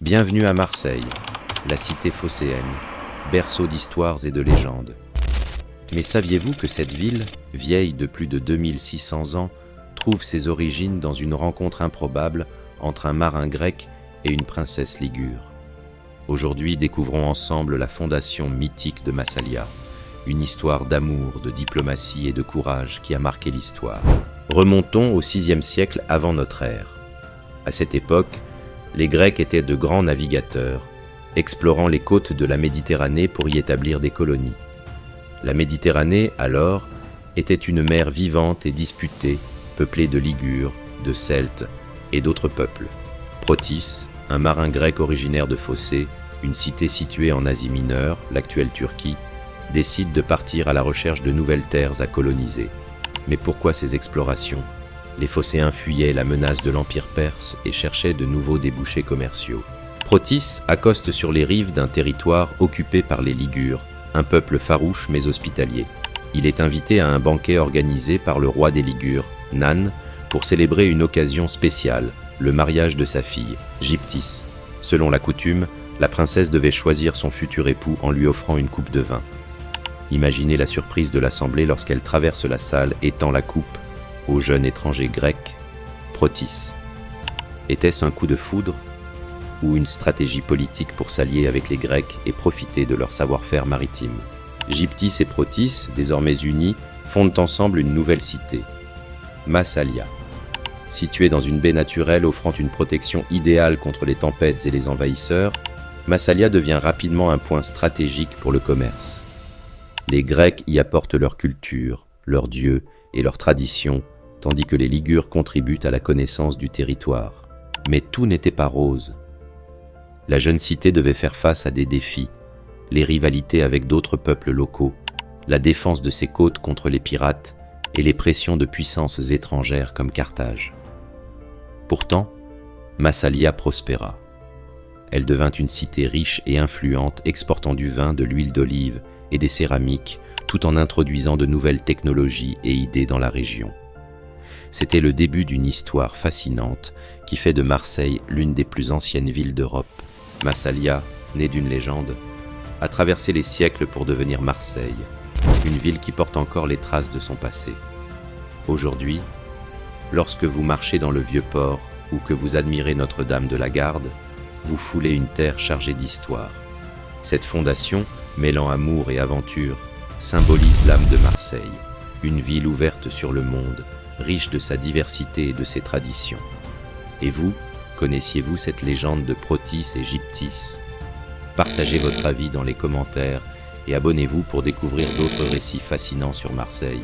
Bienvenue à Marseille, la cité phocéenne, berceau d'histoires et de légendes. Mais saviez-vous que cette ville, vieille de plus de 2600 ans, trouve ses origines dans une rencontre improbable entre un marin grec et une princesse ligure? Aujourd'hui, découvrons ensemble la fondation mythique de Massalia, une histoire d'amour, de diplomatie et de courage qui a marqué l'histoire. Remontons au VIe siècle avant notre ère. À cette époque, les Grecs étaient de grands navigateurs, explorant les côtes de la Méditerranée pour y établir des colonies. La Méditerranée, alors, était une mer vivante et disputée, peuplée de Ligures, de Celtes et d'autres peuples. Protis, un marin grec originaire de Phocée, une cité située en Asie mineure, l'actuelle Turquie, décide de partir à la recherche de nouvelles terres à coloniser. Mais pourquoi ces explorations? Les Phocéens fuyaient la menace de l'Empire perse et cherchaient de nouveaux débouchés commerciaux. Protis accoste sur les rives d'un territoire occupé par les Ligures, un peuple farouche mais hospitalier. Il est invité à un banquet organisé par le roi des Ligures, Nan, pour célébrer une occasion spéciale, le mariage de sa fille, Gyptis. Selon la coutume, la princesse devait choisir son futur époux en lui offrant une coupe de vin. Imaginez la surprise de l'assemblée lorsqu'elle traverse la salle et tend la coupe au jeune étranger grec, Protis. Était-ce un coup de foudre ou une stratégie politique pour s'allier avec les Grecs et profiter de leur savoir-faire maritime? Gyptis et Protis, désormais unis, fondent ensemble une nouvelle cité, Massalia. Située dans une baie naturelle offrant une protection idéale contre les tempêtes et les envahisseurs, Massalia devient rapidement un point stratégique pour le commerce. Les Grecs y apportent leur culture, leurs dieux et leurs traditions, tandis que les Ligures contribuent à la connaissance du territoire. Mais tout n'était pas rose. La jeune cité devait faire face à des défis, les rivalités avec d'autres peuples locaux, la défense de ses côtes contre les pirates et les pressions de puissances étrangères comme Carthage. Pourtant, Massalia prospéra. Elle devint une cité riche et influente, exportant du vin, de l'huile d'olive et des céramiques, tout en introduisant de nouvelles technologies et idées dans la région. C'était le début d'une histoire fascinante qui fait de Marseille l'une des plus anciennes villes d'Europe. Massalia, née d'une légende, a traversé les siècles pour devenir Marseille, une ville qui porte encore les traces de son passé. Aujourd'hui, lorsque vous marchez dans le Vieux-Port ou que vous admirez Notre-Dame de la Garde, vous foulez une terre chargée d'histoire. Cette fondation, mêlant amour et aventure, symbolise l'âme de Marseille, une ville ouverte sur le monde, riche de sa diversité et de ses traditions. Et vous, connaissiez-vous cette légende de Protis et Gyptis? Partagez votre avis dans les commentaires et abonnez-vous pour découvrir d'autres récits fascinants sur Marseille.